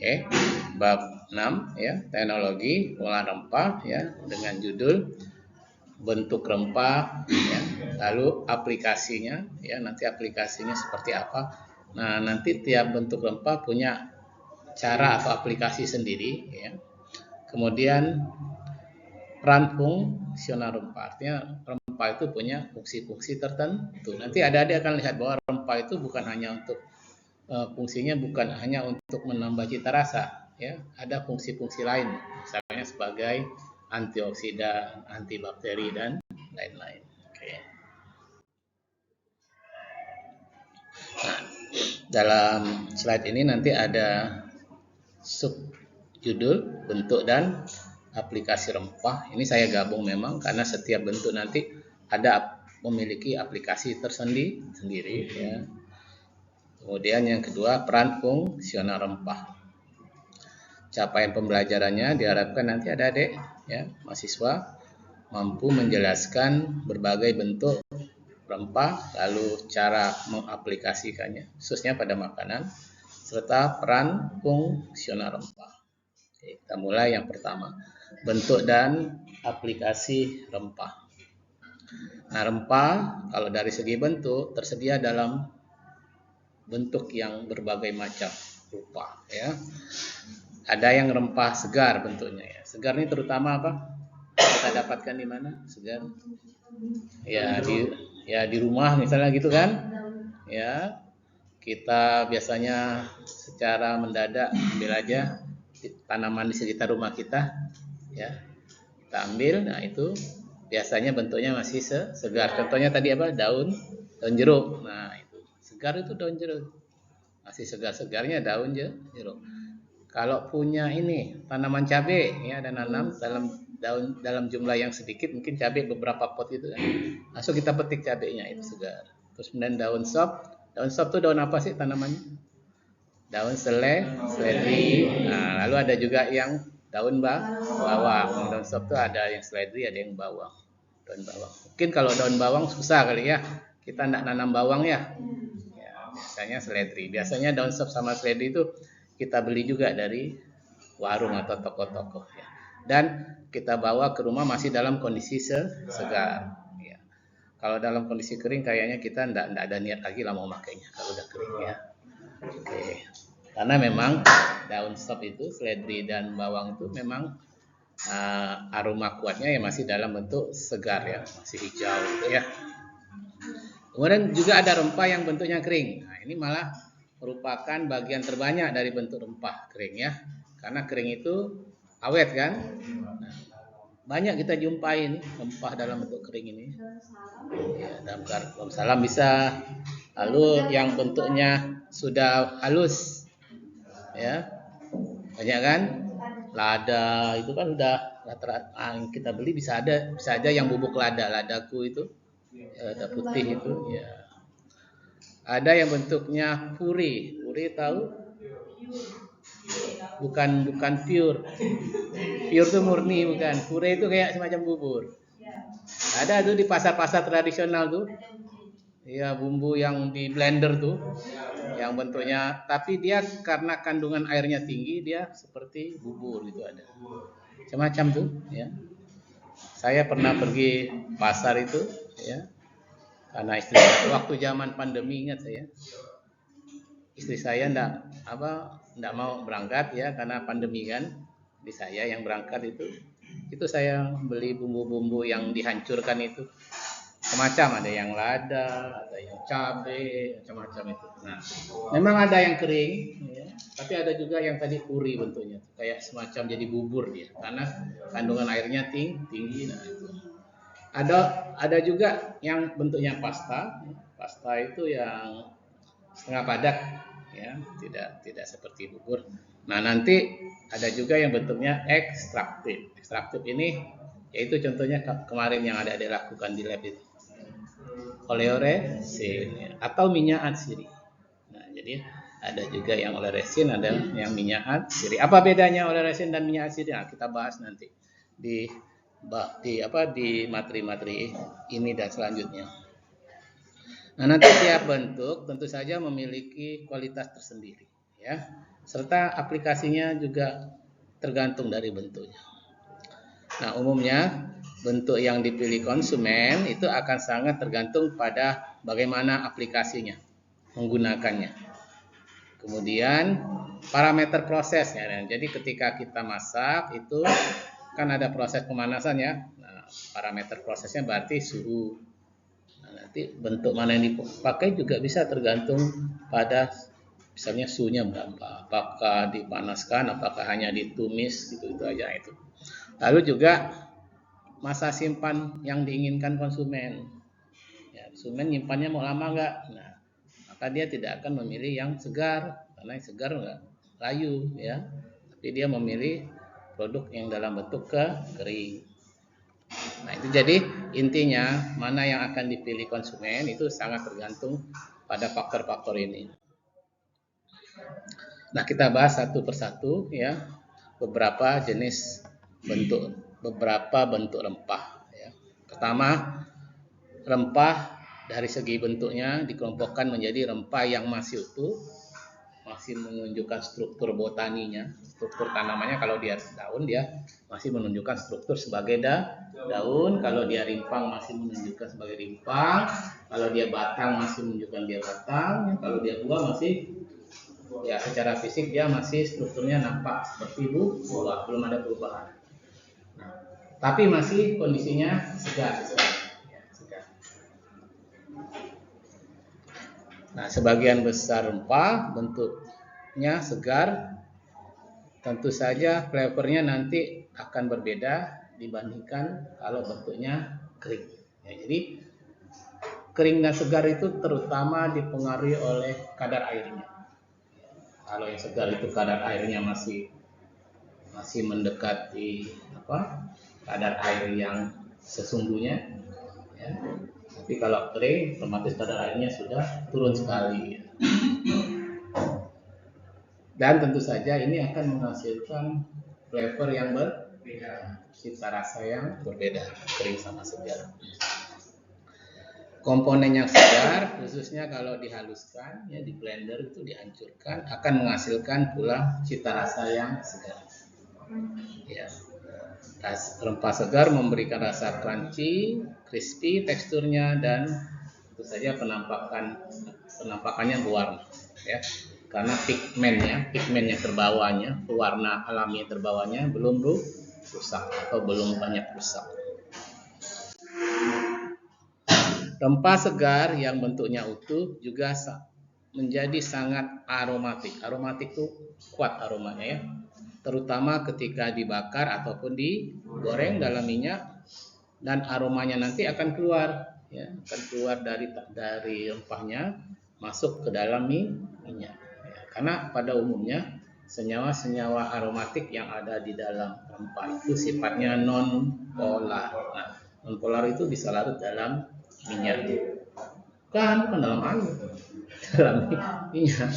Oke, bab 6 ya, teknologi pengolahan rempah ya, dengan judul bentuk rempah ya, lalu aplikasinya ya, nanti aplikasinya seperti apa. Nah, nanti tiap bentuk rempah punya cara atau aplikasi sendiri ya. Kemudian peran fungsional rempah, artinya rempah itu punya fungsi-fungsi tertentu. Nanti adik-adik akan lihat bahwa rempah itu bukan hanya untuk fungsinya bukan hanya untuk menambah cita rasa, ya, ada fungsi-fungsi lain, misalnya sebagai antioksidan, antibakteri dan lain-lain. Oke. Nah, dalam slide ini nanti ada subjudul bentuk dan aplikasi rempah. Ini saya gabung memang karena setiap bentuk nanti ada memiliki aplikasi tersendiri ya. Kemudian yang kedua, peran fungsional rempah. Capaian pembelajarannya diharapkan nanti adik-adik ya, mahasiswa mampu menjelaskan berbagai bentuk rempah, lalu cara mengaplikasikannya, khususnya pada makanan, serta peran fungsional rempah. Oke, kita mulai yang pertama, bentuk dan aplikasi rempah. Nah, rempah kalau dari segi bentuk tersedia dalam bentuk yang berbagai macam rupa ya. Ada yang rempah segar bentuknya ya. Segar ini terutama apa? Kita dapatkan di mana? Segar. Ya di rumah misalnya gitu kan. Ya. Kita biasanya secara mendadak ambil aja tanaman di sekitar rumah kita ya. Kita ambil, nah itu biasanya bentuknya masih segar. Contohnya tadi apa? Daun jeruk. Nah, itu. Segar itu daun jeruk. Masih segar-segarnya daun jeruk. Kalau punya ini tanaman cabai ya, ada nanam dalam jumlah yang sedikit, mungkin cabai beberapa pot itu kan. Langsung kita petik cabainya itu segar. Terus kemudian daun sop itu daun apa sih tanamannya? Daun seledri. Nah, lalu ada juga yang daun bawang. Daun sop itu ada yang seledri, ada yang bawang. Daun bawang. Mungkin kalau daun bawang susah kali ya. Kita tidak nanam bawang ya. Biasanya seledri. Biasanya daun sop sama seledri itu kita beli juga dari warung atau toko-toko ya. Dan kita bawa ke rumah masih dalam kondisi segar ya. Kalau dalam kondisi kering kayaknya kita tidak ada niat lagi lah mau makainya kalau udah kering ya. Oke. Karena memang daun sop itu, seledri dan bawang itu memang aroma kuatnya ya masih dalam bentuk segar ya, masih hijau gitu ya. Kemudian juga ada rempah yang bentuknya kering. Nah, ini malah merupakan bagian terbanyak dari bentuk rempah kering ya. Karena kering itu awet kan. Nah, banyak kita jumpai rempah dalam bentuk kering ini. Ya, dalam salam bisa. Lalu yang bentuknya sudah halus. Ya. Banyak kan? Lada itu kan udah rata-rata kita beli bisa aja yang bubuk ladaku itu. Lada putih itu ya. Ada yang bentuknya puri tahu? Bukan pure. Pure itu murni bukan. Puri itu kayak semacam bubur. Ada tuh di pasar-pasar tradisional tuh. Ya bumbu yang di blender tuh. Yang bentuknya, tapi dia karena kandungan airnya tinggi dia seperti bubur gitu ada. Macam-macam tuh ya. Saya pernah pergi pasar itu ya. Karena istri saya waktu zaman pandemi ingat saya. Istri saya enggak mau berangkat ya karena pandemi kan. Di saya yang berangkat itu saya beli bumbu-bumbu yang dihancurkan itu. Macam ada yang lada, ada yang cabai, macam-macam itu. Nah, memang ada yang kering ya, tapi ada juga yang tadi puri bentuknya. Kayak semacam jadi bubur dia karena kandungan airnya tinggi nah itu. Ada juga yang bentuknya pasta. Pasta itu yang setengah padat ya, tidak seperti bubur. Nah, nanti ada juga yang bentuknya ekstraktif. Ekstraktif ini yaitu contohnya kemarin yang ada dilakukan di lab itu. Oleoresin ya, atau minyak atsiri. Nah, jadi ada juga yang oleoresin, ada yang minyak atsiri. Apa bedanya oleoresin dan minyak atsiri? Nah, kita bahas nanti di materi-materi ini dan selanjutnya. Nah, nanti tiap bentuk tentu saja memiliki kualitas tersendiri ya. serta aplikasinya juga tergantung dari bentuknya. Nah, umumnya bentuk yang dipilih konsumen itu akan sangat tergantung pada bagaimana aplikasinya, menggunakannya. Kemudian parameter prosesnya. Jadi ketika kita masak itu kan ada proses pemanasan ya. Nah, parameter prosesnya berarti suhu. Nah, nanti bentuk mana yang dipakai juga bisa tergantung pada misalnya suhunya berapa, apakah dipanaskan, apakah hanya ditumis, gitu aja itu. Lalu juga masa simpan yang diinginkan konsumen. Ya, konsumen nyimpannya mau lama nggak? Nah, maka dia tidak akan memilih yang segar, karena yang segar nggak layu, ya. Tapi dia memilih produk yang dalam bentuk kering. Nah, itu jadi intinya mana yang akan dipilih konsumen itu sangat tergantung pada faktor-faktor ini. Nah, kita bahas satu persatu ya, beberapa bentuk rempah ya. Pertama, rempah dari segi bentuknya dikelompokkan menjadi rempah yang masih utuh, masih menunjukkan struktur botaninya, struktur tanamannya. Kalau dia daun dia masih menunjukkan struktur sebagai daun, kalau dia rimpang masih menunjukkan sebagai rimpang, kalau dia batang masih menunjukkan dia batang, kalau dia buah masih ya secara fisik dia masih strukturnya nampak seperti buah, belum ada perubahan. Nah, tapi masih kondisinya segar. Nah, sebagian besar rempah bentuknya segar, tentu saja flavornya nanti akan berbeda dibandingkan kalau bentuknya kering. Ya, jadi kering dan segar itu terutama dipengaruhi oleh kadar airnya. Kalau yang segar itu kadar airnya masih mendekati kadar air yang sesungguhnya, ya. Tapi kalau kering, otomatis kadar airnya sudah turun sekali. Dan tentu saja ini akan menghasilkan flavor yang berbeda, cita rasa yang berbeda, kering sama segar. Komponen yang segar, khususnya kalau dihaluskan, ya di blender itu dihancurkan, akan menghasilkan pula cita rasa yang segar. Ya, rempah segar memberikan rasa crunchy, crispy teksturnya, dan tentu saja penampakannya berwarna, ya. Karena pigmen yang terbawanya, pewarna alami yang terbawanya belum rusak atau belum banyak rusak. Rempah segar yang bentuknya utuh juga menjadi sangat aromatik. Aromatik itu kuat aromanya ya. Terutama ketika dibakar ataupun digoreng dalam minyak, dan aromanya nanti akan keluar ya, akan keluar dari rempahnya masuk ke dalam minyak. Ya, karena pada umumnya senyawa-senyawa aromatik yang ada di dalam rempah itu sifatnya non polar. Nah, non polar itu bisa larut dalam minyak, bukan dalam air, dalam minyak.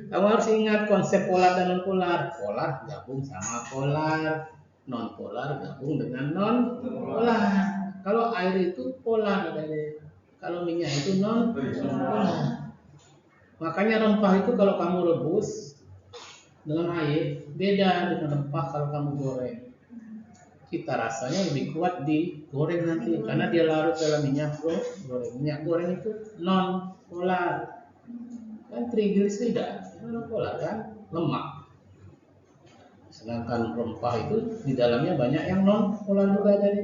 Kamu harus ingat konsep polar dan non polar. Polar gabung sama polar, non polar gabung dengan non polar. Kalau air itu polar, kalau minyak itu non polar. Makanya rempah itu kalau kamu rebus dengan air beda dengan rempah kalau kamu goreng. Cita rasanya lebih kuat di goreng nanti karena dia larut dalam minyak goreng. Minyak goreng itu non polar, kan trigliserida non polar kan, lemak. Sedangkan rempah itu di dalamnya banyak yang non polar juga ada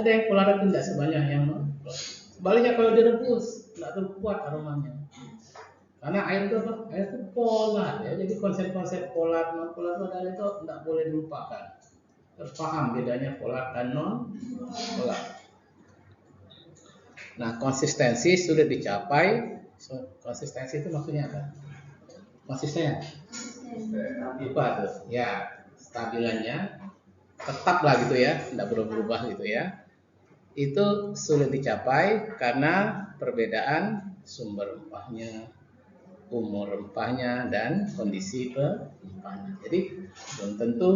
yang polar tapi tidak sebanyak yang non polar. Sebaliknya kalau direbus tidak terlalu kuat aromanya karena air itu air itu polar ya. Jadi konsep-konsep polar non polar itu tidak boleh dilupakan. Harus paham bedanya polar dan non polar. Nah, konsistensi sudah dicapai. Konsistensi itu maksudnya apa? Konsisten. Apa tuh? Ya, stabilannya tetaplah gitu ya, tidak berubah gitu ya. Itu sulit dicapai karena perbedaan sumber rempahnya, umur rempahnya, dan kondisi rempahnya. Jadi belum tentu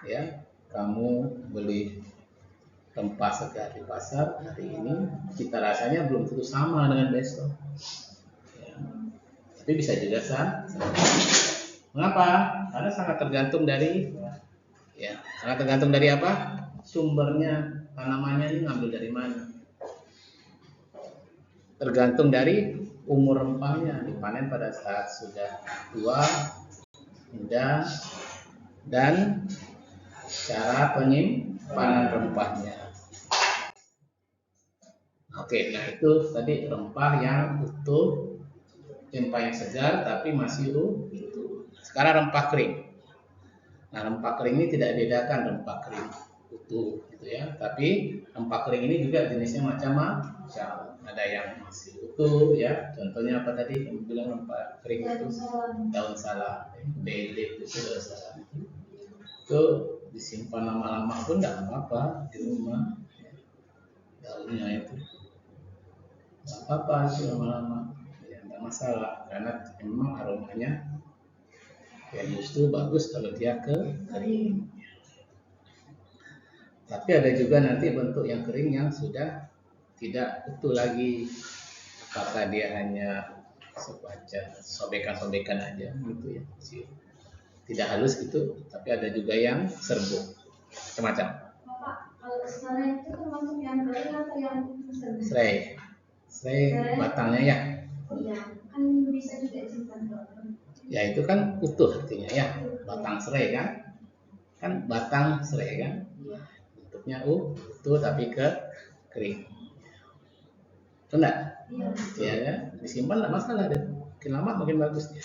ya kamu beli rempah segar di pasar hari ini cita rasanya belum tentu sama dengan besok ya. Tapi bisa juga sama. Mengapa? Karena sangat tergantung dari sangat tergantung dari apa? Sumbernya, tanamannya ini ngambil dari mana. Tergantung dari umur rempahnya, dipanen pada saat sudah tua, muda, dan cara penyimpanan rempahnya. Oke, nah itu tadi rempah yang utuh, rempah yang segar tapi masih utuh. Sekarang rempah kering. Nah, rempah kering ini tidak bedakan rempah kering utuh gitu ya, tapi rempah kering ini juga jenisnya macam-macam. Ada yang masih utuh ya, contohnya apa tadi yang bilang rempah kering itu daun salam, bele itu daun salam itu disimpan lama-lama pun tidak apa-apa di rumah, daunnya itu nggak apa-apa itu lama-lama, ya nggak masalah karena memang aromanya ya justru bagus kalau dia kering. Tapi ada juga nanti bentuk yang kering yang sudah tidak utuh lagi, apakah dia hanya sebaca sobekan-sobekan aja gitu ya, tidak halus gitu, tapi ada juga yang serbuk macam-macam. Bapak, kalau serai itu termasuk yang kering atau yang serai batangnya ya? Iya, kan bisa juga disimpan. Ya itu kan utuh artinya ya, batang serai kan batang serai kan, bentuknya utuh tapi kering. Enggak? Ya kan? Disimpan enggak masalah deh. Makin lama makin bagus dia.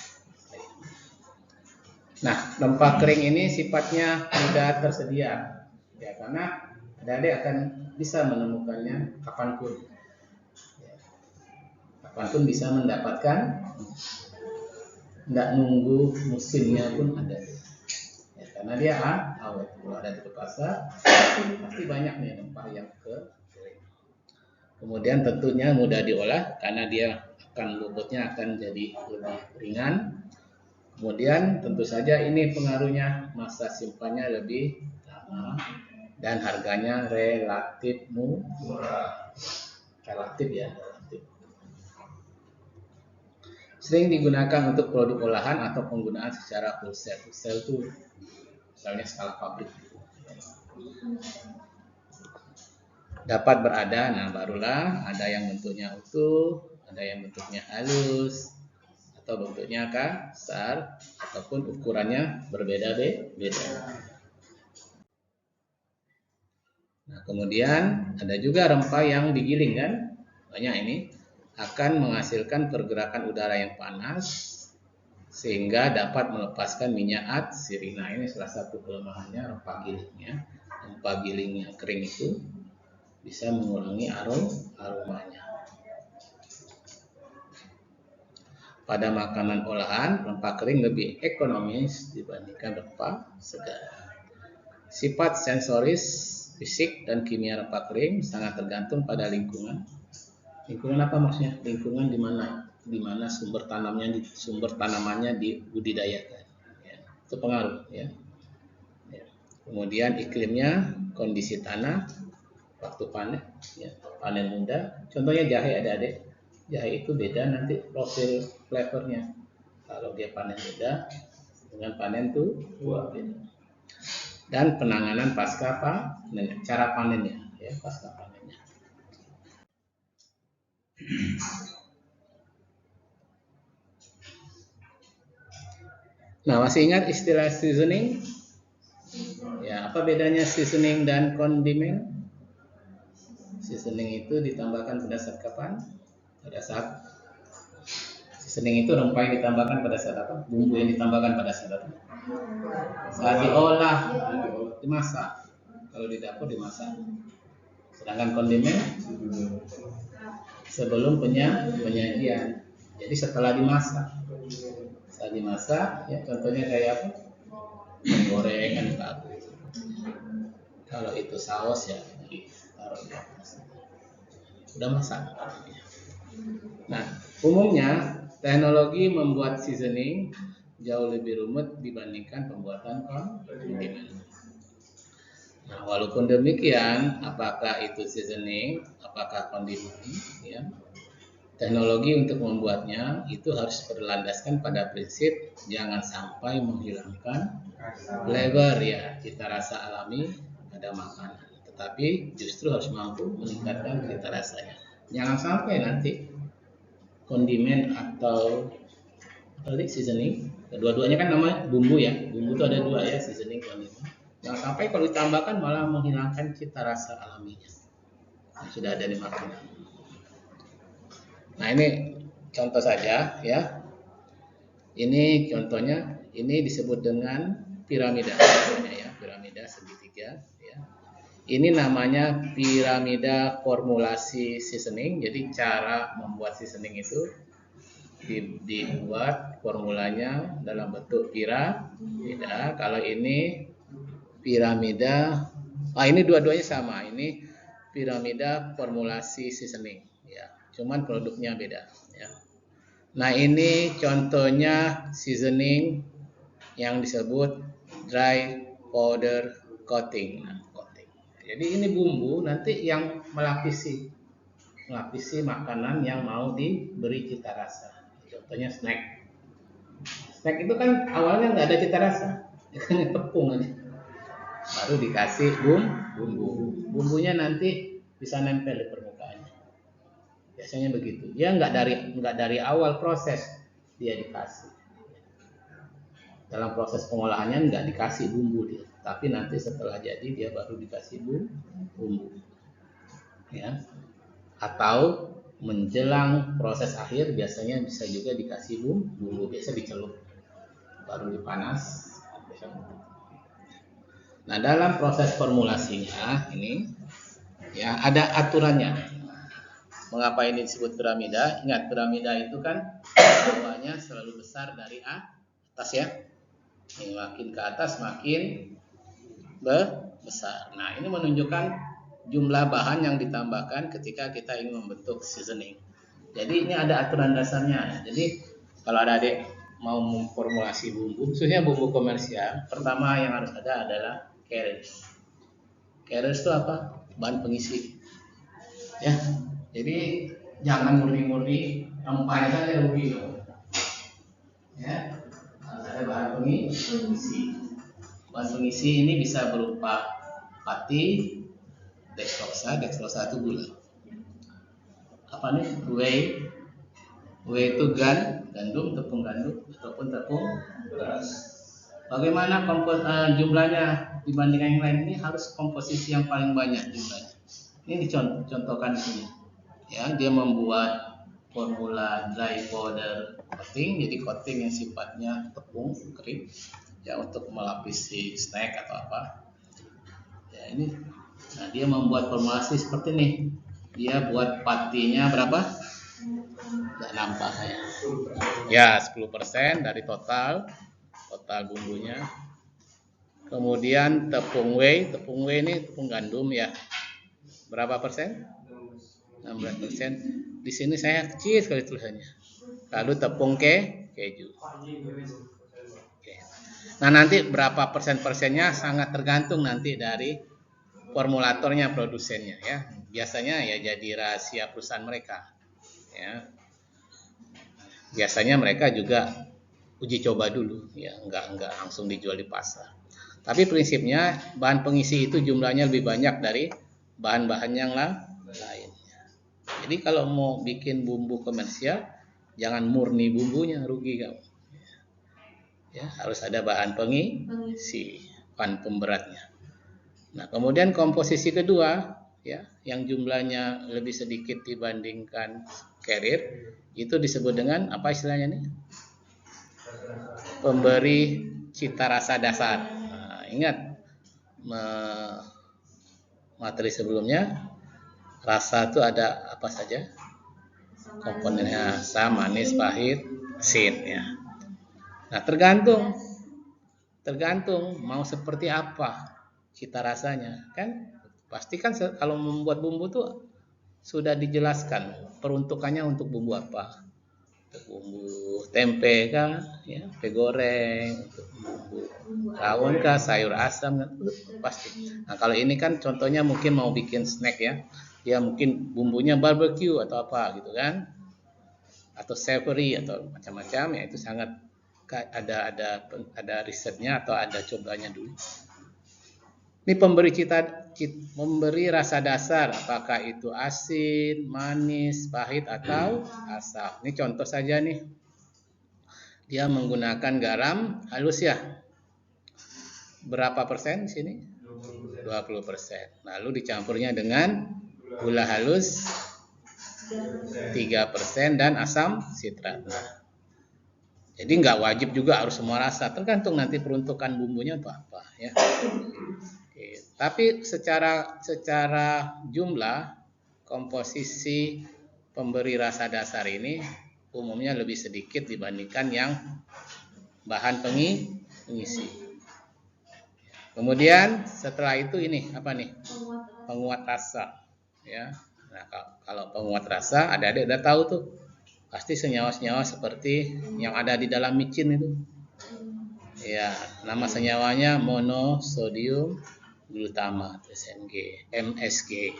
Nah, rempah kering ini sifatnya mudah tersedia. Ya, karena adik-adik akan bisa menemukannya kapanpun. Ya, kapanpun bisa mendapatkan, enggak nunggu musimnya pun ada. Ya, karena dia awet. Kalau ada di pasar, pasti banyak nih rempah yang kering. Kemudian tentunya mudah diolah karena dia bobotnya akan jadi lebih ringan. Kemudian tentu saja ini pengaruhnya masa simpannya lebih lama dan harganya relatif murah. Relatif ya. Sering digunakan untuk produk olahan atau penggunaan secara wholesale. Wholesale itu misalnya skala pabrik. Dapat berada, nah barulah ada yang bentuknya utuh, ada yang bentuknya halus, atau bentuknya kasar, ataupun ukurannya berbeda-beda. Nah, kemudian ada juga rempah yang digiling kan, banyak ini akan menghasilkan pergerakan udara yang panas sehingga dapat melepaskan minyak sirih. Nah, ini salah satu kelemahannya rempah gilingnya. Rempah giling yang kering itu bisa mengurangi aromanya. Pada makanan olahan, rempah kering lebih ekonomis dibandingkan rempah segar. Sifat sensoris, fisik, dan kimia rempah kering sangat tergantung pada lingkungan. Lingkungan apa maksudnya? Lingkungan di mana sumber tanamannya dibudidayakan. Ya, itu pengaruh. Ya. Kemudian iklimnya, kondisi tanah, waktu panen muda. Contohnya jahe adik-adik. Jahe itu beda nanti profil flavornya. Kalau dia panen muda dengan panen tua beda. Dan penanganan pasca panen, cara panennya ya, pasca panennya. Nah, masih ingat istilah seasoning? Ya, apa bedanya seasoning dan kondimen? Seasoning itu ditambahkan pada saat kapan? Pada saat seasoning itu rempah yang ditambahkan pada saat apa? Bumbu yang ditambahkan pada saat apa? Saat diolah, dimasak. Kalau di dapur dimasak. Sedangkan kondimen sebelum penyajian. Jadi setelah dimasak. Setelah dimasak, ya contohnya kayak apa? Goreng kan bagus. Kalau itu saus ya taruh di atas. Udah masak. Nah, umumnya teknologi membuat seasoning jauh lebih rumit dibandingkan pembuatan kondimen. Nah, walaupun demikian, apakah itu seasoning, apakah kondimen, ya, teknologi untuk membuatnya itu harus berlandaskan pada prinsip jangan sampai menghilangkan flavor ya, cita rasa alami pada makanan, tetapi justru harus mampu meningkatkan cita rasanya. Jangan sampai nanti kondimen atau tadi seasoning, kedua-duanya kan nama bumbu ya, bumbu itu ada dua ya, seasoning, kondimen. Jangan sampai kalau ditambahkan malah menghilangkan cita rasa alaminya yang sudah ada di makanan. Nah ini contoh saja ya. Ini contohnya, ini disebut dengan piramida ya, piramida segitiga ya. Ini namanya piramida formulasi seasoning. Jadi cara membuat seasoning itu dibuat formulanya dalam bentuk piramida. Kalau ini piramida, ini dua-duanya sama. Ini piramida formulasi seasoning ya. Cuman produknya beda ya. Nah ini contohnya seasoning yang disebut dry powder coating. Nah, coating. Jadi ini bumbu nanti yang melapisi makanan yang mau diberi cita rasa. Contohnya snack. Snack itu kan awalnya nggak ada cita rasa, hanya tepung aja. Baru dikasih bumbu. Bumbunya nanti bisa nempel di permukaannya. Biasanya begitu. Dia nggak dari awal proses dia dikasih. Dalam proses pengolahannya nggak dikasih bumbu dia, tapi nanti setelah jadi dia baru dikasih bumbu. Ya. Atau menjelang proses akhir biasanya bisa juga dikasih bumbu, biasa dicelup, baru dipanas. Nah dalam proses formulasinya ini ya ada aturannya. Mengapa ini disebut piramida? Ingat, piramida itu kan bawahnya selalu besar dari atas ya. Ini makin ke atas makin besar. Nah, ini menunjukkan jumlah bahan yang ditambahkan ketika kita ingin membentuk seasoning. Jadi ini ada aturan dasarnya. Jadi kalau ada adik mau memformulasi bumbu, khususnya bumbu komersial, pertama yang harus ada adalah carrier. Carrier itu apa? Bahan pengisi. Ya. Jadi jangan murni-murni rempahnya saja rugi loh. Ya, harus ada bahan pengisi. Bahan pengisi ini bisa berupa pati, dextrosa itu gula. Apa nih? Whey itu gandum, tepung gandum ataupun tepung beras. Bagaimana jumlahnya dibandingkan yang lain? Ini harus komposisi yang paling banyak jumlahnya. Ini dicontohkan di sini. Ya, dia membuat formula dry powder coating, jadi coating yang sifatnya tepung kering, ya untuk melapisi snack atau apa. Ya ini, nah dia membuat formulasi seperti ini. Dia buat patinya berapa? Tidak nampak saya. Ya 10% dari total bumbunya. Kemudian tepung whey ini tepung gandum ya. Berapa persen? 16%. Di sini saya kecil sekali tulisannya. Lalu tepung keju. Oke. Nah nanti berapa persennya sangat tergantung nanti dari formulatornya, produsennya ya. Biasanya ya jadi rahasia perusahaan mereka. Ya. Biasanya mereka juga uji coba dulu, ya enggak langsung dijual di pasar. Tapi prinsipnya bahan pengisi itu jumlahnya lebih banyak dari bahan-bahan yang lain. Jadi kalau mau bikin bumbu komersial, jangan murni bumbunya, rugi kamu. Ya, harus ada bahan pengisi, bahan pemberatnya. Nah, kemudian komposisi kedua, ya, yang jumlahnya lebih sedikit dibandingkan carrier, itu disebut dengan apa istilahnya nih? Pemberi cita rasa dasar. Nah, ingat materi sebelumnya. Rasa itu ada apa saja? Komponennya asam, manis, pahit, asin ya. Nah, tergantung mau seperti apa cita rasanya, kan? Pasti kan kalau membuat bumbu tuh sudah dijelaskan peruntukannya untuk bumbu apa. Untuk bumbu tempe kah, ya, tempe goreng, untuk bumbu rawon kah, sayur asam, pasti. Nah, kalau ini kan contohnya mungkin mau bikin snack ya. Ya mungkin bumbunya barbecue atau apa gitu kan. atau savory atau macam-macam ya, itu sangat ada risetnya atau ada cobanya dulu. Ini memberi rasa dasar, apakah itu asin, manis, pahit atau asam. Ini contoh saja nih. Dia menggunakan garam halus ya. Berapa persen di sini? 20%. Lalu dicampurnya dengan gula halus 3% dan asam sitrat. Jadi nggak wajib juga harus semua rasa, tergantung nanti peruntukan bumbunya untuk apa ya. Oke. Tapi secara jumlah komposisi pemberi rasa dasar ini umumnya lebih sedikit dibandingkan yang bahan pengisi. Kemudian setelah itu ini apa nih? Penguat rasa ya. Nah, kalau penguat rasa adik-adik udah tahu tuh. Pasti senyawa-senyawa seperti yang ada di dalam micin itu. Ya, nama senyawanya monosodium glutamat MSG.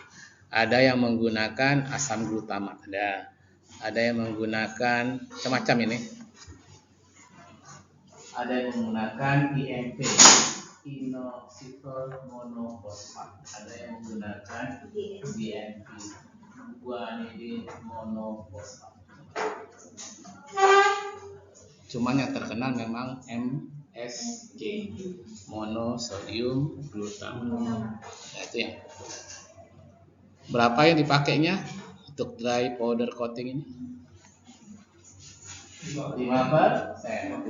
Ada yang menggunakan asam glutamat, ada yang menggunakan semacam ini. Ada yang menggunakan IMP, inositol monofosfat. Ada yang menggunakan DNP, guanidin monofosfat. Cuman yang terkenal memang MSG, monosodium glutamat. Nah, itu yang. Berapa yang dipakainya untuk dry powder coating ini? 5%.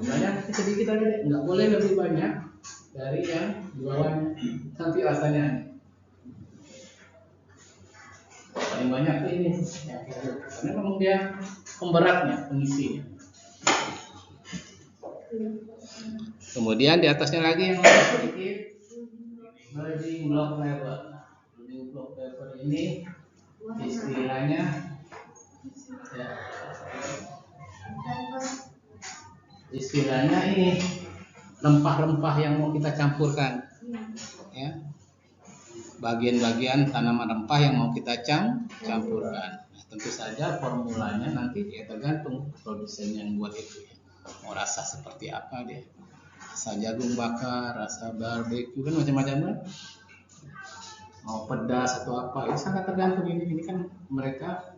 Banyak sedikit aja deh. Nggak boleh lebih banyak dari yang di bawahnya. Nanti rasanya paling banyak tuh ini. Karena memang dia pemberatnya, pengisinya. Kemudian di atasnya lagi yang sedikit building block flavor. Building block flavor ini istilahnya ya, istilahnya ini rempah-rempah yang mau kita campurkan ya, bagian-bagian tanaman rempah yang mau kita campurkan. Nah, tentu saja formulanya nanti ya tergantung produsen yang buat itu ya. Mau rasa seperti apa dia, rasa jagung bakar, rasa barbecue kan macam-macam kan, mau pedas atau apa, itu sangat tergantung. Ini kan mereka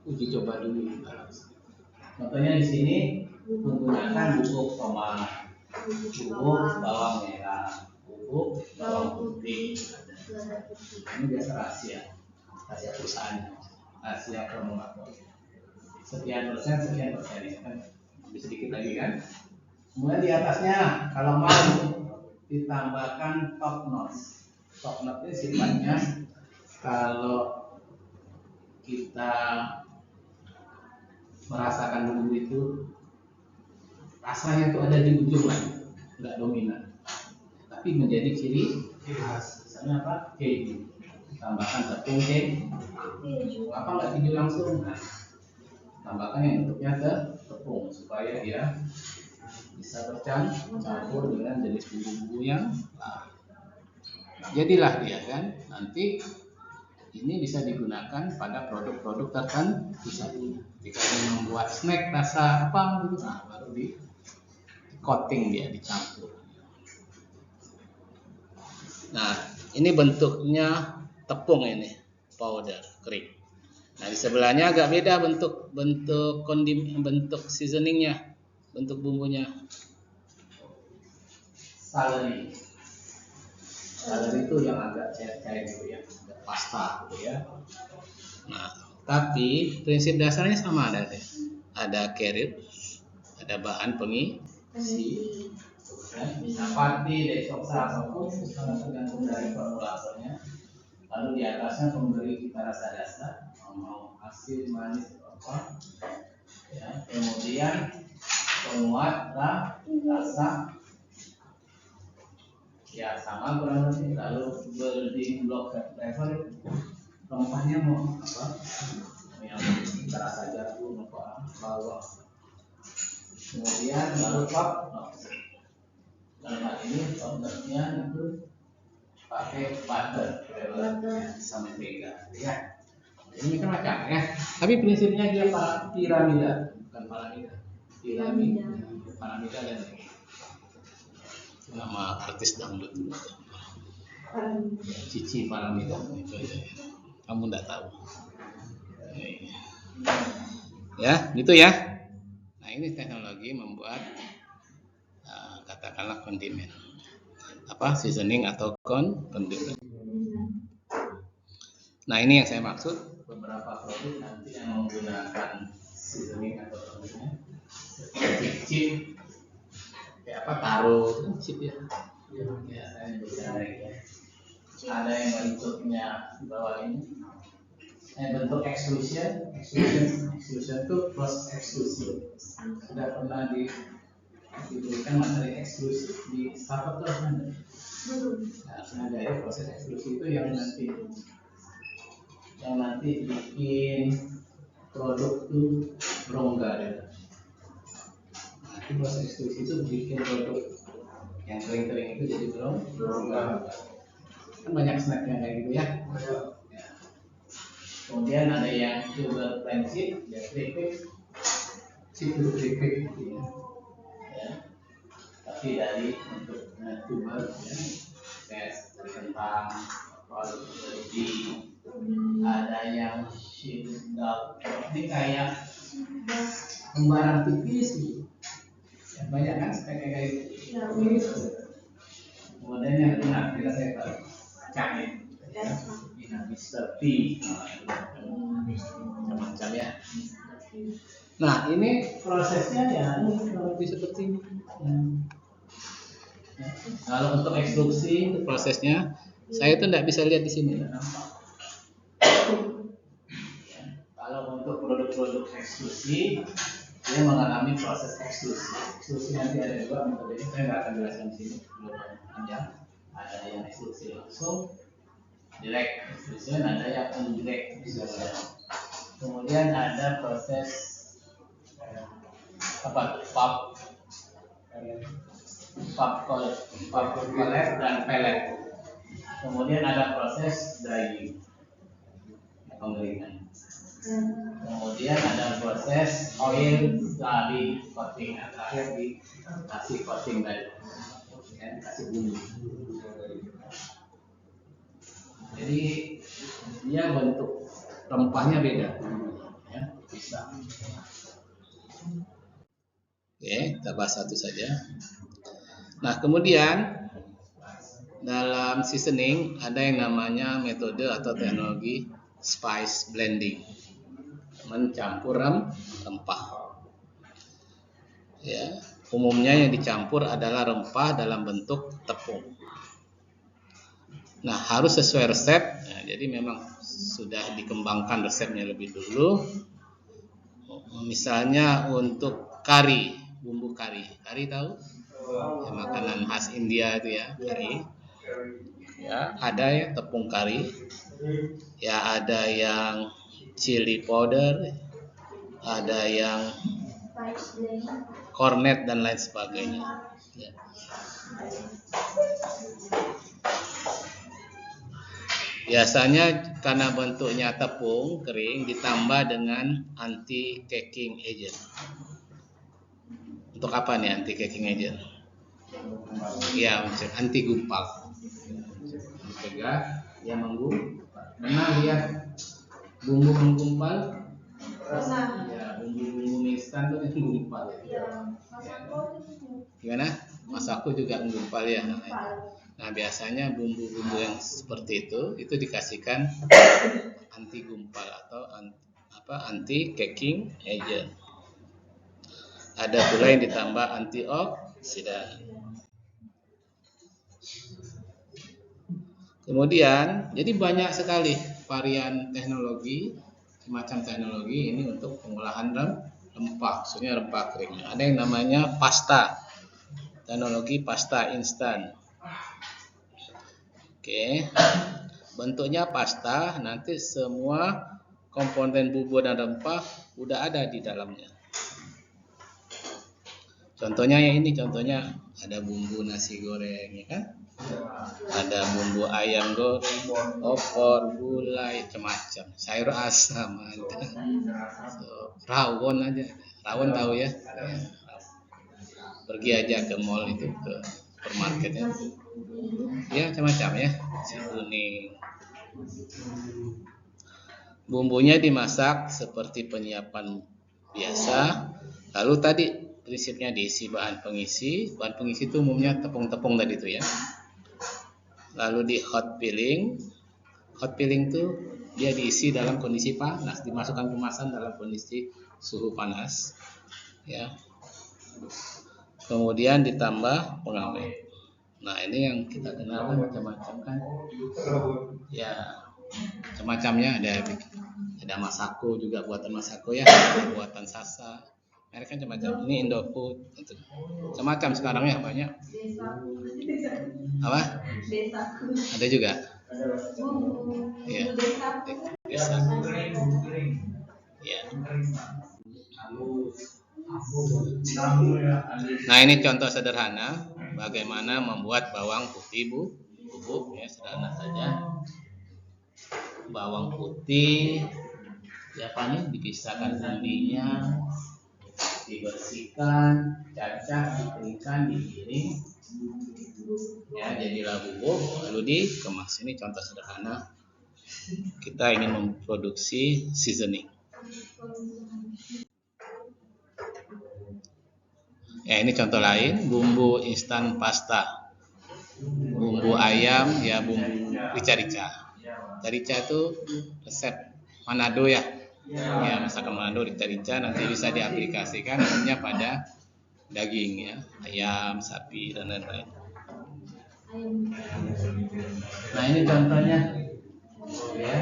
uji coba dulu. Contohnya di sini menggunakan bubuk tomat, bubuk bawang merah, bubuk bawang putih. Ini biasa rahasia perusahaan, rahasia formulator. Sekian persen ini kan lebih sedikit lagi kan. Kemudian di atasnya kalau mau ditambahkan top notes. Top notes ini sifatnya kalau kita merasakan bumbu itu rasanya itu ada di ujung lagi, nggak dominan, tapi menjadi ciri khas. Misalnya apa? Keju. Tambahkan tepung keju. Apa nggak keju langsung? Nah, tambahkan yang bentuknya ke tepung supaya dia bisa bercampur dengan jenis bumbu yang lain. Jadilah dia kan nanti ini bisa digunakan pada produk-produk tertentu saja. Jika ingin membuat snack rasa apa gitu, nah, baru di coating dia, dicampur. Nah, ini bentuknya tepung ini, powder kering. Nah, di sebelahnya agak beda bentuk bentuk seasoningnya, bentuk bumbunya. Celery itu yang agak cair-cair gitu ya, agak pasta gitu ya. Nah, tapi prinsip dasarnya sama ada deh. Ada carrot, ada bahan pengisi, bisa pati, deksosa ataupun sangat tergantung dari formulatornya. Lalu di atasnya memberi kita rasa dasar, mau asin, manis atau apa. Ya, kemudian penguat rasa. Ya sama kurang lebih. Lalu building block flavor, rempahnya mau apa? Yang kita rasa jagung, bawang. Kemudian lalu top notes. Dalam hal ini top notesnya itu pakai butter sama mentega. Ya. Ini kan macam ya. Tapi prinsipnya dia piramida, bukan paramida. Piramida, paramida dan nama artis dangdut. Cici Paramida itu aja. Kamu enggak tahu. Ya, gitu ya. Nah, ini teknologi membuat katakanlah condiment. Seasoning atau condiment. Nah, ini yang saya maksud, beberapa produk nanti yang menggunakan seasoning atau condiment seperti chip, taruh chip ya. Ya, saya bicara ya. Ada yang bentuknya di bawah ini. Bentuk extrusion itu proses ekstrusi. Sudah pernah diberikan materi ekstrusi di startup tuh kan? Nah, dari proses ekstrusi itu yang nanti bikin produk itu berongga ya. Nah, proses ekstrusi itu bikin produk yang kering-kering itu jadi berongga. Kan banyak snack yang kayak gitu ya. Kemudian ada yang sugar plain chip, ya keripik, chip itu keripik, ya. Tapi dari untuk tuber, ya, dari kentang, dari ada yang shindal, ini kayak lembaran tipis, gitu. Ya, banyak kan kayak gitu. Kemudian yang benar kita saya tahu, cahit. Mr. P macam ya. Nah, ini prosesnya ya lebih seperti ini. Kalau untuk ekstruksi itu prosesnya saya itu tidak bisa lihat di sini. Kalau untuk produk-produk ekstrusi dia mengalami proses ekstrusi. Ekstrusi nanti ada dua metode, saya nggak akan jelaskan di sini, panjang. Ada yang ekstrusi langsung, direct extrusion, ada yang indirect extrusion. Kemudian ada proses pulp pellet dan pellet. Kemudian ada proses drying, pengeringan. Kemudian ada proses oil dari coating, terakhir dikasih coating tadi, dikasih bumbu. Jadi dia bentuk rempahnya beda, ya, bisa. Oke, kita bahas satu saja. Nah, kemudian dalam seasoning ada yang namanya metode atau teknologi spice blending, mencampur rempah. Ya, umumnya yang dicampur adalah rempah dalam bentuk tepung. Nah, harus sesuai resep. Nah, jadi memang sudah dikembangkan resepnya lebih dulu. Misalnya untuk kari, bumbu kari tahu? Ya, makanan khas India itu ya, kari. Ya, ada ya tepung kari. Ya, ada yang chili powder, ada yang cornet dan lain sebagainya. Ya. Biasanya karena bentuknya tepung kering ditambah dengan anti caking agent. Untuk apa nih anti caking agent? Ya, anti gumpal. Mencegah yang menggumpal. Pernah lihat bumbu menggumpal? Ya, bumbu instan tuh menggumpal. Ya. Gimana? Masako juga menggumpal ya. Nah, biasanya bumbu-bumbu yang seperti itu dikasihkan anti gumpal atau anti caking agent. Ada pula yang ditambah antioksidan. Kemudian, jadi banyak sekali varian teknologi, semacam teknologi ini untuk pengolahan rempah, maksudnya rempah kering. Ada yang namanya pasta, teknologi pasta instan. Oke, bentuknya pasta, nanti semua komponen bumbu dan rempah udah ada di dalamnya. Contohnya ya ini, contohnya ada bumbu nasi goreng ya kan, ada bumbu ayam goreng, opor, gulai, macam sayur asam ada. So, rawon aja, rawon tahu ya? Ya, pergi aja ke mall itu, ke supermarketnya, ya macam-macam ya, nasi kuning. Bumbunya dimasak seperti penyiapan biasa. Lalu tadi prinsipnya diisi bahan pengisi. Bahan pengisi itu umumnya tepung-tepung tadi itu ya. Lalu di hot filling. Hot filling itu dia diisi dalam kondisi panas, dimasukkan kemasan dalam kondisi suhu panas. Ya. Kemudian ditambah pengawet. Nah, ini yang kita kenal macam-macam kan. Ya, macam-macamnya ada Masako juga, buatan Masako ya, buatan Sasa. Mereka macam-macam. Ini Indofood, macam-macam sekarang ya banyak. Apa? Ada juga. Ya. Desa. Ya. Nah, ini contoh sederhana bagaimana membuat bawang putih bubuk ya, sederhana saja. Bawang putih ya paling dipisahkan umbinya, dibersihkan, cacah, dikeringkan, digiling ya jadilah bubuk, lalu dikemas. Ini contoh sederhana kita ingin memproduksi seasoning. Ya, ini contoh lain, bumbu instan pasta, bumbu ayam ya, bumbu rica-rica. Rica itu resep Manado ya. Ya, masakan Manado rica-rica nanti bisa diaplikasikan umumnya pada daging ya, ayam, sapi dan lain-lain. Nah, ini contohnya ya.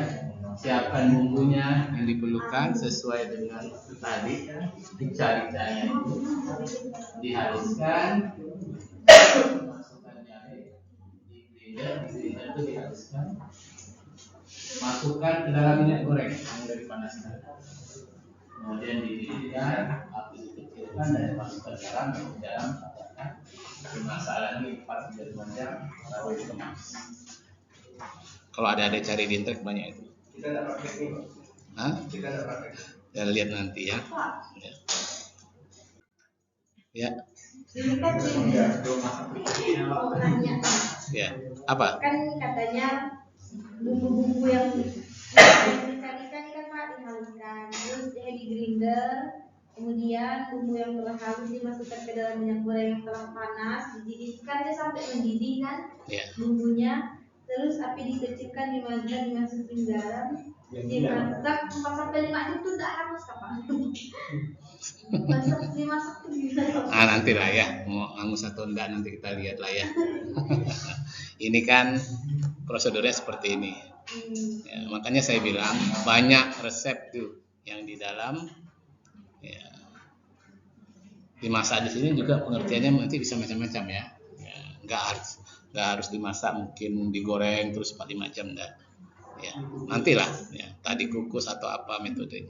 Siapkan bumbunya yang diperlukan sesuai dengan tadi, rica-ricanya itu dihaluskan, masukkan jahe, di blender itu dihaluskan, masukkan ke dalam minyak goreng yang sudah dipanaskan, kemudian dididihkan, api dikecilkan dan masukkan garam ke dalam, dimasak lagi 4-5 jam lalu dikemas. Kalau ada cari di internet banyak itu. Kita ada praktek. Hah? Kita ada praktek. Ya, lihat nanti ya. Ya. Ya. Apa? Kan katanya bumbu-bumbu yang dicari-cari kan Pak dihaluskan, terus dia di grinder, kemudian bumbu yang telah halus dimasukkan ke dalam minyak goreng yang telah panas, dididihkan dia sampai mendidih kan bumbunya. Terus api dikecilkan, dimasukin garam, dimasak 4-5 jam itu udah hangus kapan? Dimasak tuh gimana? Nanti lah ya, mau hangus atau enggak nanti kita lihat lah ya. Ini kan prosedurnya seperti ini. Ya, makanya saya bilang banyak resep tuh yang di dalam. Ya, dimasak di sini juga pengertiannya nanti bisa macam-macam ya. Enggak harus dimasak, mungkin digoreng terus 4-5 jam enggak. Ya, nantilah ya, tadi kukus atau apa metodenya.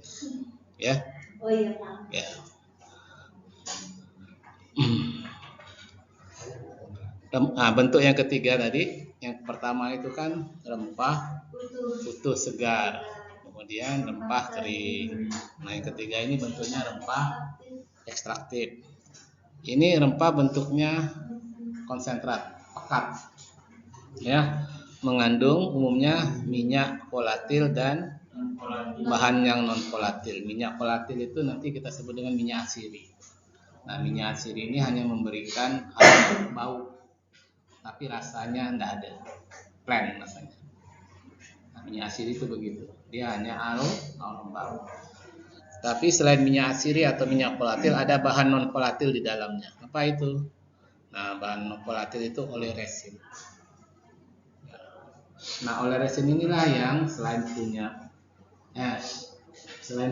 Ya. Oh iya, Pak. Ya. Bentuk yang ketiga tadi, yang pertama itu kan rempah utuh segar, kemudian rempah kering. Nah, yang ketiga ini bentuknya rempah ekstraktif. Ini rempah bentuknya konsentrat, pekat, ya, mengandung umumnya minyak volatil dan bahan yang non volatil. Minyak volatil itu nanti kita sebut dengan minyak asiri. Nah, minyak asiri ini hanya memberikan aroma bau, tapi rasanya tidak ada, plain rasanya. Nah, minyak asiri itu begitu, dia hanya aroma bau. Tapi selain minyak asiri atau minyak volatil, ada bahan non volatil di dalamnya. Apa itu? Nah, bahan non volatil itu oleoresin. Nah, oleoresin inilah yang selain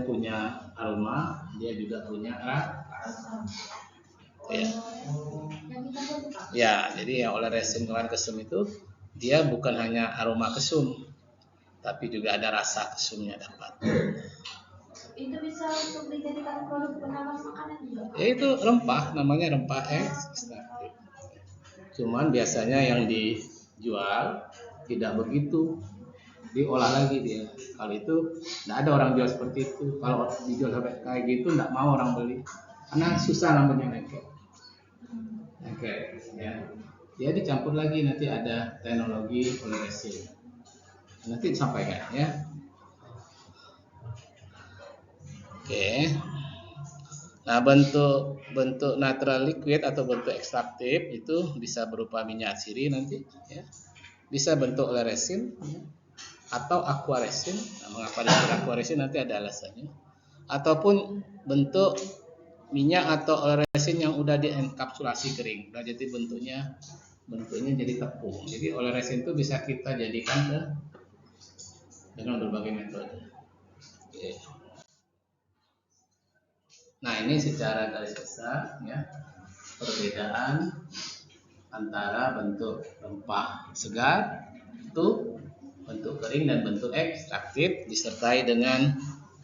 punya aroma, dia juga punya rasa. Ya, jadi yang oleoresin kelan kesum itu dia bukan hanya aroma kesum, tapi juga ada rasa kesumnya dapat. Itu bisa untuk dijadikan produk penambah makanan juga. Itu rempah, namanya rempah ekstraktif. Cuman biasanya yang dijual tidak begitu, diolah lagi dia. Kalau itu tidak ada orang jual seperti itu. Kalau dijual sampai kayak gitu tidak mau orang beli, karena susah namanya lengket. Ya. Dia dicampur lagi, nanti ada teknologi polyresin. Nanti disampaikan ya. Oke. Nah, bentuk natural liquid atau bentuk ekstraktif itu bisa berupa minyak siri nanti ya. Bisa bentuk oleh resin ya, atau aqua resin. Nah, mengapa disebut aqua resin nanti ada alasannya. Ataupun bentuk minyak atau oleh resin yang udah dienkapsulasi kering. Udah jadi bentuknya jadi tepung. Jadi oleh resin itu bisa kita jadikan dengan berbagai metode. Oke. Nah, ini secara garis besar ya perbedaan antara bentuk rempah segar itu bentuk kering dan bentuk ekstraktif, disertai dengan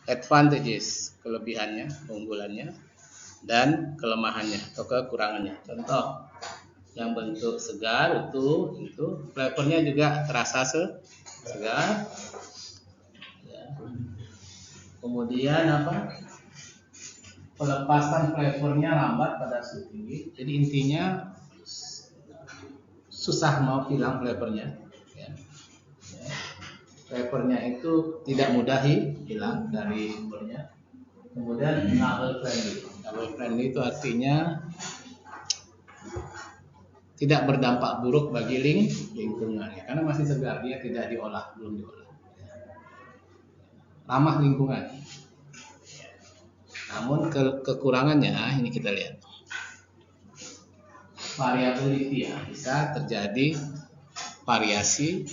advantages, kelebihannya, keunggulannya, dan kelemahannya atau kekurangannya. Contoh yang bentuk segar itu flavornya juga terasa segar ya. Kemudian pelepasan flavornya lambat pada suhu tinggi. Jadi intinya susah mau hilang flavornya. Ya. Flavornya itu tidak mudah hilang dari sumbernya. Kemudian novel friendly. Novel friendly itu artinya tidak berdampak buruk bagi lingkungan. Ya, karena masih segar, dia tidak diolah, belum diolah. Ramah lingkungan. Namun kekurangannya ini kita lihat. Variability ya, bisa terjadi variasi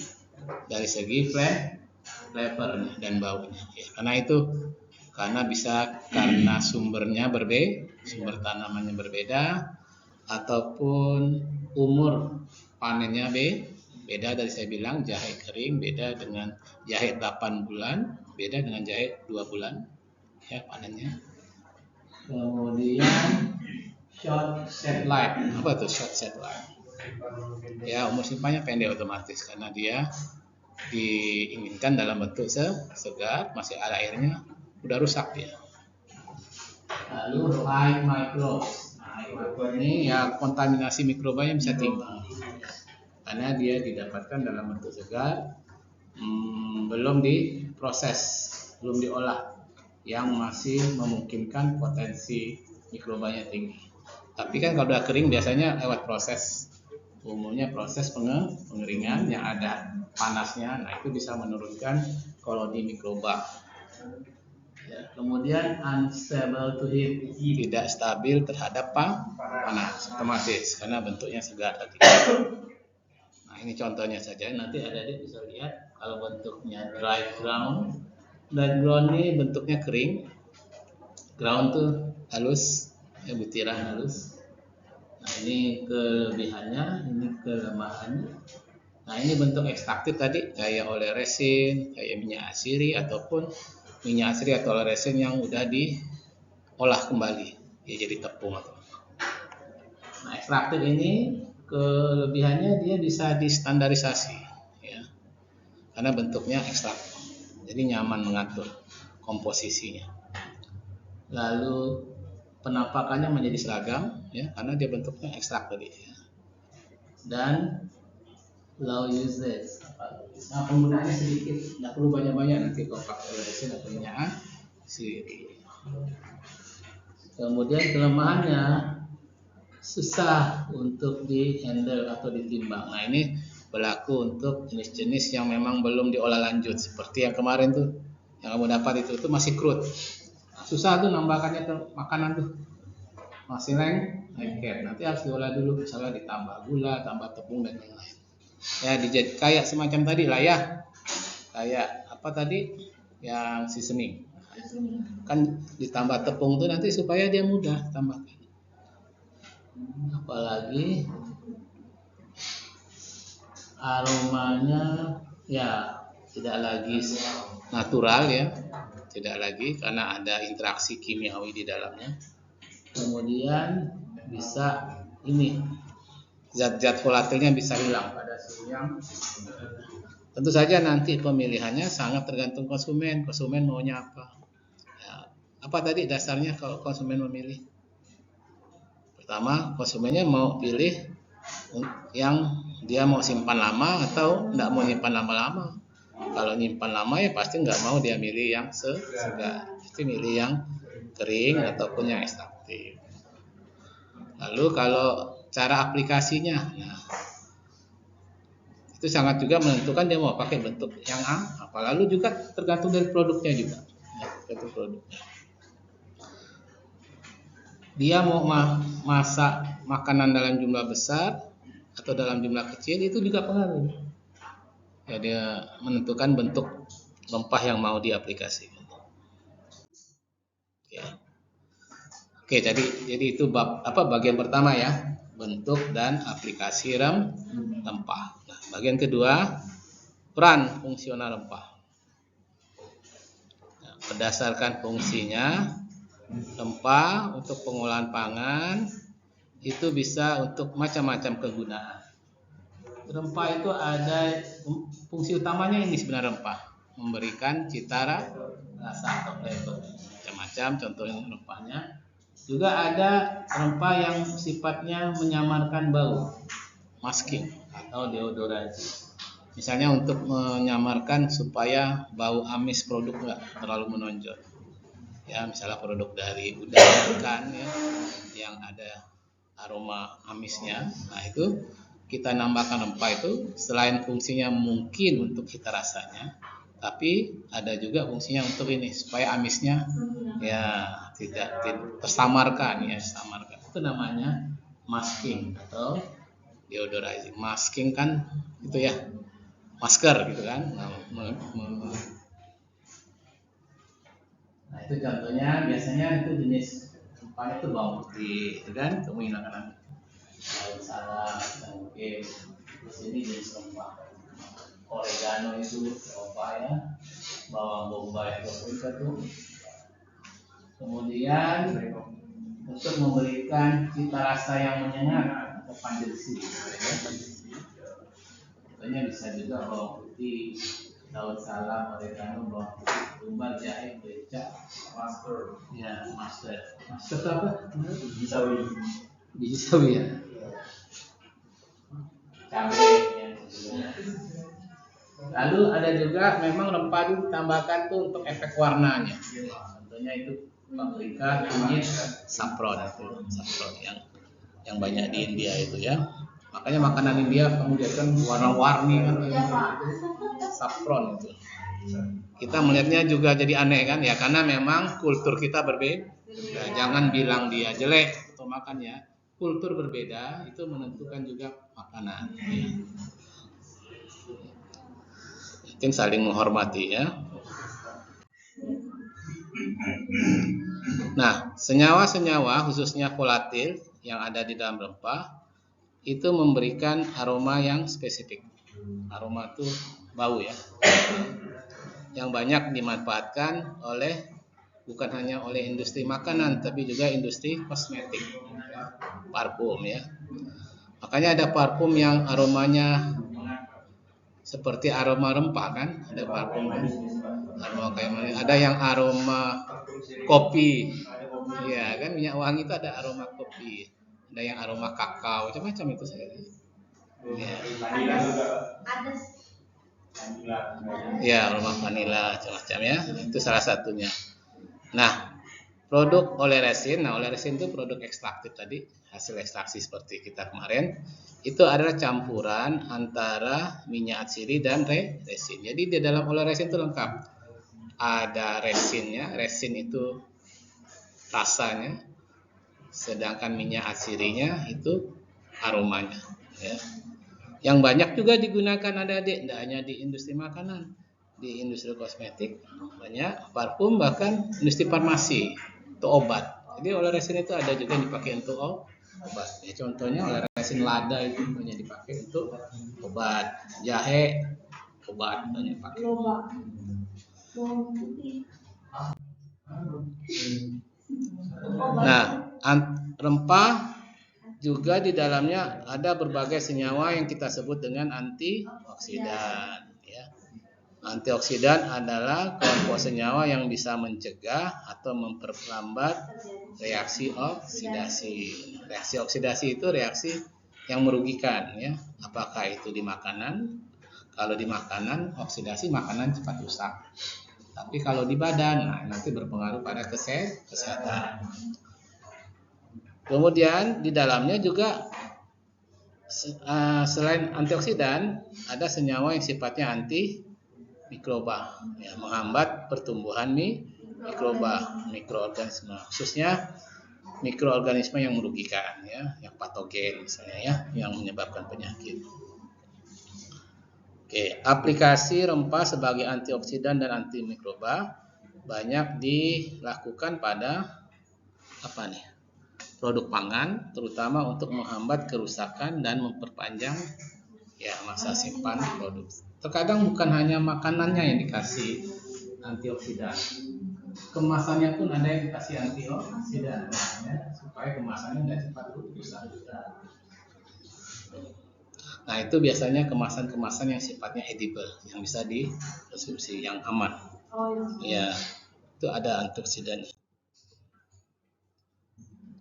dari segi flavornya dan baunya. Ya, karena sumbernya berbeda, sumber tanamannya berbeda, ataupun umur panennya beda. Dari saya bilang jahe kering beda dengan jahe 8 bulan, beda dengan jahe 2 bulan ya panennya. Kemudian short shelf life. Apa tuh short shelf life? Ya, umur simpannya pendek otomatis karena dia diinginkan dalam bentuk segar, masih ada airnya, udah rusak dia. Lalu high microbes. Ini ya kontaminasi mikrobanya bisa tinggi karena dia didapatkan dalam bentuk segar, belum diproses, belum diolah, yang masih memungkinkan potensi mikrobanya tinggi. Tapi kan kalau udah kering biasanya lewat proses, umumnya proses pengeringan yang ada panasnya. Nah, itu bisa menurunkan koloni mikroba. Ya, kemudian unstable to heat, tidak stabil terhadap panas otomatis karena bentuknya segar tadi. Nah, ini contohnya saja. Nanti adik-adik bisa lihat kalau bentuknya dry ground. Dry ground ini bentuknya kering. Ground tuh halus, ya, butiran halus. Nah, ini kelebihannya, ini kelemahannya. Nah, ini bentuk ekstraktif tadi kayak oleh resin, kayak minyak asiri ataupun minyak asiri atau oleh resin yang udah diolah kembali, ya jadi tepung. Nah, ekstraktif ini kelebihannya dia bisa distandarisasi, ya, karena bentuknya ekstraktif, jadi nyaman mengatur komposisinya. Lalu penampakannya menjadi seragam, ya, karena dia bentuknya ekstrak tadi, ya. Dan low usage. Nah, penggunaannya sedikit, nggak perlu banyak-banyak nanti kalau pakai resin atau minyak asiri. Kemudian kelemahannya susah untuk di-handle atau ditimbang. Nah, ini berlaku untuk jenis-jenis yang memang belum diolah lanjut, seperti yang kemarin tuh, yang kamu dapat itu masih crude. Susah tuh nambahkannya ke makanan tuh, masih lengket. Nanti harus diolah dulu, misalnya ditambah gula, tambah tepung dan lain-lain. Ya, kayak semacam tadi lah ya, kayak apa tadi yang seasoning, kan ditambah tepung tuh nanti supaya dia mudah tambahkan. Apalagi aromanya ya tidak lagi natural, ya, tidak lagi karena ada interaksi kimiawi di dalamnya. Kemudian bisa ini zat-zat volatilnya bisa hilang pada suhu yang tentu saja nanti pemilihannya sangat tergantung konsumen. Konsumen maunya apa? Ya, apa tadi dasarnya kalau konsumen memilih? Pertama, konsumennya mau pilih yang dia mau simpan lama atau tidak mau simpan lama-lama. Kalau nyimpan lama ya pasti nggak mau dia milih yang segar, pasti milih yang kering ataupun yang ekstraktif. Lalu kalau cara aplikasinya, nah itu sangat juga menentukan dia mau pakai bentuk yang apa. Lalu juga tergantung dari produknya juga, tergantung produknya. Dia mau masak makanan dalam jumlah besar atau dalam jumlah kecil itu juga pengaruh. Ya, dia menentukan bentuk rempah yang mau diaplikasikan. Ya. Oke, jadi itu bagian pertama ya, bentuk dan aplikasi rempah. Nah, bagian kedua, peran fungsional rempah. Nah, berdasarkan fungsinya, rempah untuk pengolahan pangan itu bisa untuk macam-macam kegunaan. Rempah itu ada fungsi utamanya ini sebenarnya rempah, memberikan cita rasa atau flavor macam-macam. Contohnya rempahnya juga ada rempah yang sifatnya menyamarkan bau, masking atau deodorizing. Misalnya untuk menyamarkan supaya bau amis produk nggak terlalu menonjol. Ya, misalnya produk dari udang ikan ya, yang ada aroma amisnya. Nah, itu kita nambahkan rempah itu selain fungsinya mungkin untuk cita rasanya, tapi ada juga fungsinya untuk ini supaya amisnya ya tidak tersamarkan ya, samarkan. Itu namanya masking atau deodorizing. Masking kan itu ya, masker gitu kan. Nah, itu contohnya, biasanya itu jenis rempah itu bawang putih, itu kan, kamu akan daun salam, mungkin di sini jenis rempah oregano itu rempah ya, bawang bombay itu. Kemudian untuk memberikan cita rasa yang menyengat atau pandesi, contohnya bisa juga bawang putih, daun salam, oregano, bawang putih, tumbar, jahe, becak, mustard. Ya, mustard. Mustard apa? Biji sawi ya. Cabai ya. Lalu ada juga memang rempah itu ditambahkan tuh untuk efek warnanya. Contohnya itu paprika, kunyit, saffron yang banyak di India itu ya. Makanya makanan India kamu lihat kan warna-warni kan, saffron itu. Kita melihatnya juga jadi aneh kan ya, karena memang kultur kita berbeda. Ya, jangan bilang dia jelek atau makan ya. Kultur berbeda itu menentukan juga makanan. Ya. Mungkin saling menghormati ya. Nah, senyawa-senyawa khususnya volatil yang ada di dalam rempah itu memberikan aroma yang spesifik. Aroma itu bau ya. Yang banyak dimanfaatkan bukan hanya oleh industri makanan tapi juga industri kosmetik, parfum ya. Makanya ada parfum yang aromanya seperti aroma rempah kan, ada parfum aroma kayak mana, ada yang aroma kopi, ya kan, minyak wangi itu ada aroma kopi, ada yang aroma kakao, macam-macam itu saya. Ya. Ya, aroma vanila, macam-macam ya, itu salah satunya. Nah, produk oleresin, oleresin itu produk ekstraktif tadi, hasil ekstraksi seperti kita kemarin. Itu adalah campuran antara minyak atsiri dan resin. Jadi di dalam oleresin itu lengkap. Ada resinnya, resin itu rasanya, sedangkan minyak atsirinya itu aromanya. Ya. Yang banyak juga digunakan adik-adik, tidak hanya di industri makanan, di industri kosmetik, banyak parfum, bahkan industri farmasi untuk obat. Jadi oleresin itu ada juga yang dipakai untuk obat. Ya, contohnya oleresin lada itu banyak dipakai untuk obat, jahe obat banyak dipakai. Nah, rempah juga di dalamnya ada berbagai senyawa yang kita sebut dengan antioksidan. Ya. Antioksidan adalah kelompok senyawa yang bisa mencegah atau memperlambat reaksi oksidasi. Reaksi oksidasi itu reaksi yang merugikan, ya. Apakah itu di makanan? Kalau di makanan, oksidasi makanan cepat rusak. Tapi kalau di badan, nah, nanti berpengaruh pada kesehatan. Kemudian di dalamnya juga selain antioksidan, ada senyawa yang sifatnya antimikroba, ya, menghambat pertumbuhan mikroorganisme, khususnya mikroorganisme yang merugikan, ya, yang patogen misalnya, ya, yang menyebabkan penyakit. Oke, aplikasi rempah sebagai antioksidan dan antimikroba banyak dilakukan pada apa nih? Produk pangan, terutama untuk menghambat kerusakan dan memperpanjang, ya, masa simpan produk. Terkadang bukan hanya makanannya yang dikasih antioksidan, kemasannya pun ada yang dikasih antioksidan, ya, supaya kemasannya tidak cepat rusak. Nah, itu biasanya kemasan-kemasan yang sifatnya edible, yang bisa dikonsumsi, yang aman. Ya, itu ada antioksidan.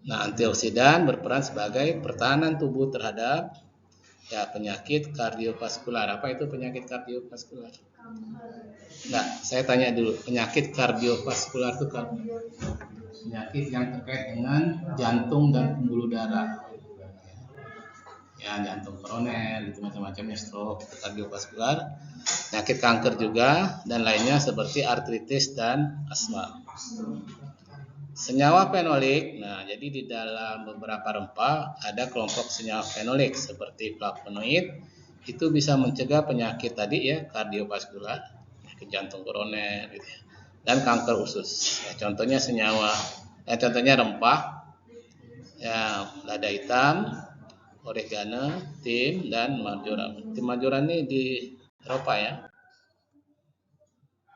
Nah, antioksidan berperan sebagai pertahanan tubuh terhadap, ya, penyakit kardiovaskular. Apa itu penyakit kardiovaskular? Nah, saya tanya dulu, penyakit kardiovaskular itu kan penyakit yang terkait dengan jantung dan pembuluh darah. Ya, jantung koroner, itu macam-macamnya, stroke, kardiovaskular, penyakit kanker juga, dan lainnya seperti artritis dan asma. Senyawa fenolik, nah, jadi di dalam beberapa rempah ada kelompok senyawa fenolik seperti flavonoid, itu bisa mencegah penyakit tadi, ya, kardiovaskular, penyakit jantung koroner, gitu, ya, dan kanker usus. Ya, contohnya contohnya rempah, ya, lada hitam, oregano, tim, dan marjoram. Tim marjoram ini di Eropa, ya.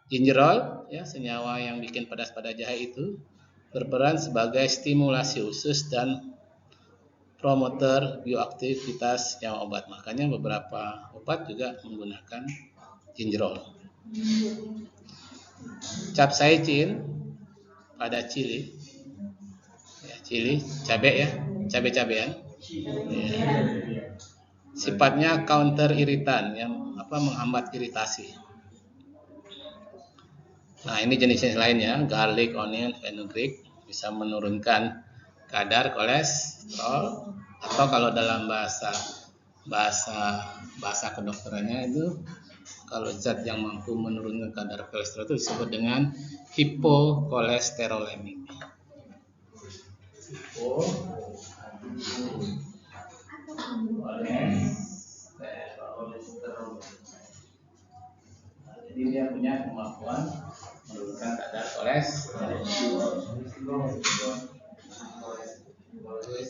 Gingerol, ya, senyawa yang bikin pedas pada jahe itu berperan sebagai stimulasi usus dan promotor bioaktivitas yang obat. Makanya beberapa obat juga menggunakan gingerol. Capsaicin pada cili, ya, cili, cabai, ya, cabai-cabean, ya, sifatnya counter iritan, yang menghambat iritasi. Nah, ini jenis-jenis lainnya, garlic, onion, fenugreek, bisa menurunkan kadar kolesterol, atau kalau dalam bahasa kedokterannya itu, kalau zat yang mampu menurunkan kadar kolesterol itu disebut dengan hipokolesterolemik. Jadi dia punya kemampuan menurunkan kadar kolesterol.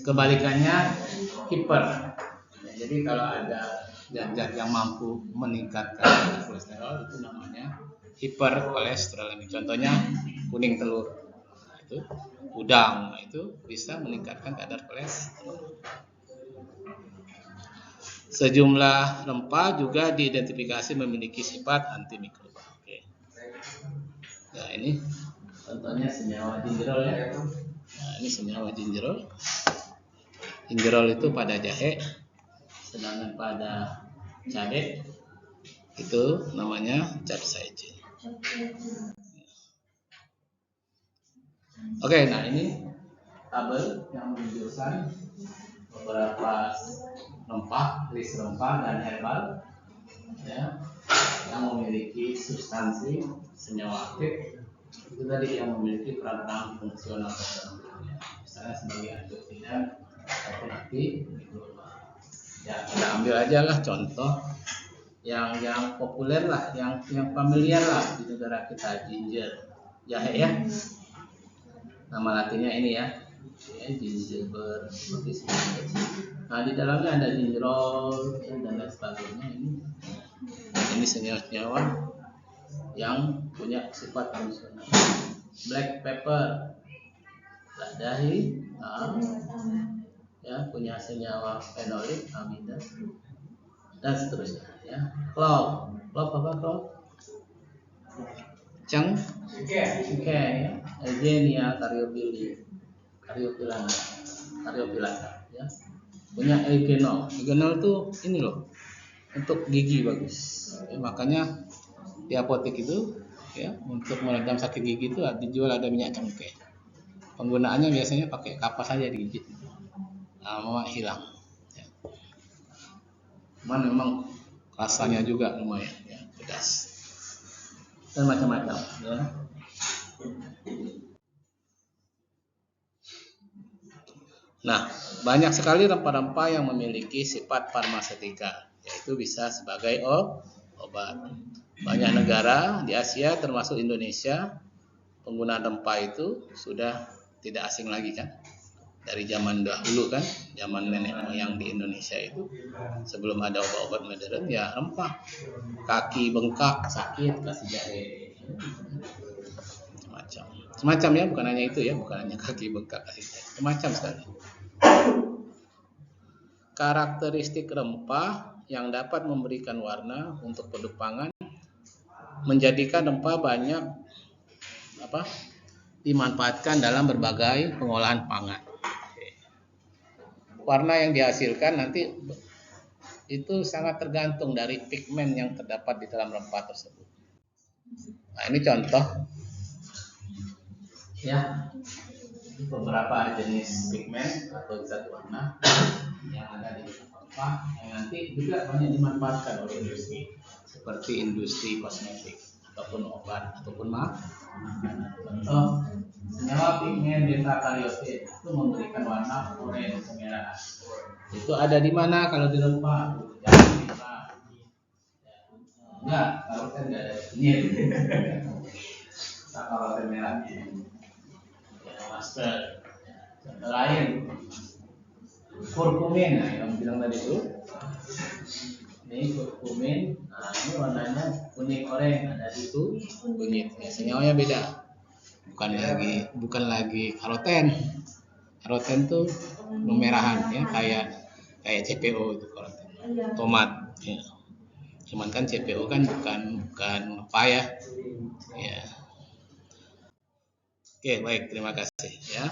Kebalikannya hiper. Jadi kalau ada zat-zat yang mampu meningkatkan kadar kolesterol, itu namanya hiperkolesterolemik. Contohnya kuning telur, itu udang, itu bisa meningkatkan kadar kolesterol. Sejumlah rempah juga diidentifikasi memiliki sifat antimikroba. Oke. Nah, ini contohnya senyawa gingerol, ya. Nah, ini senyawa gingerol. Gingerol itu pada jahe, sedangkan pada cabai itu namanya capsaicin. Oke, nah ini tabel yang menunjukkan beberapa rempah, list rempah dan herbal, ya, yang memiliki substansi senyawa aktif itu tadi yang memiliki peran fungsional tertentu, ya, misalnya sebagai antioksidan ataupun antimikroba. Ya, kita ambil aja lah contoh yang populer lah, yang familiar lah di negara kita, ginger, jahe, ya. Nama latinnya ini, ya, gingerbread, seperti ini. Nah, di dalamnya ada gingerol dan lain sebagainya. Ini senyawa-senyawa yang punya sifat fungsional. black pepper, lada hitam, ya, punya senyawa fenolik, amida, dan seterusnya. Ya, clove apa clove? Cengkeh, ya, Eugenia Caryophyllata, ya. Punya eugenol. Eugenol tuh ini loh, untuk gigi bagus. Ya, makanya di apotek itu, ya, untuk meredam sakit gigi itu dijual ada minyak cengkeh. Penggunaannya biasanya pakai kapas saja digigit, lama hilang. Ya. Cuman memang rasanya juga lumayan, ya, pedas dan macam-macam. Ya. Nah, banyak sekali rempah-rempah yang memiliki sifat farmaseutika, yaitu bisa sebagai obat. Banyak negara di Asia termasuk Indonesia, penggunaan rempah itu sudah tidak asing lagi kan. Dari zaman dahulu kan, zaman nenek moyang di Indonesia itu, sebelum ada obat-obat modern, ya rempah. Kaki bengkak, sakit, kasih jahe. Semacam ya, bukan hanya itu ya, bukan hanya kaki bengkak, kasih jahe. Semacam sekali. Karakteristik rempah yang dapat memberikan warna untuk produk pangan menjadikan rempah banyak dimanfaatkan dalam berbagai pengolahan pangan. Warna yang dihasilkan nanti itu sangat tergantung dari pigmen yang terdapat di dalam rempah tersebut. Nah, ini contoh, ya, beberapa jenis pigmen atau zat warna yang ada di rempah yang nanti juga banyak dimanfaatkan oleh industri, seperti industri kosmetik ataupun obat ataupun contoh, senyawa pigmen beta karotid itu memberikan warna oranye kemerah. Itu ada di mana kalau di rempah? Jangan lupa. Enggak, karoten enggak ada di sini. Karoten merahnya. Ya, master. Contoh lain, kurkumin. Nah, yang bilang tadi itu. Ini kurkumin. Nah, ini warnanya kuning oranye, ada di itu kunyit. Ya, senyawanya beda. Bukan lagi karoten. Karoten tuh memerahan, ya, kayak CPO itu karoten. Tomat, ya. Cuman kan CPO kan bukan apa ya. Ya. Oke, baik, terima kasih ya.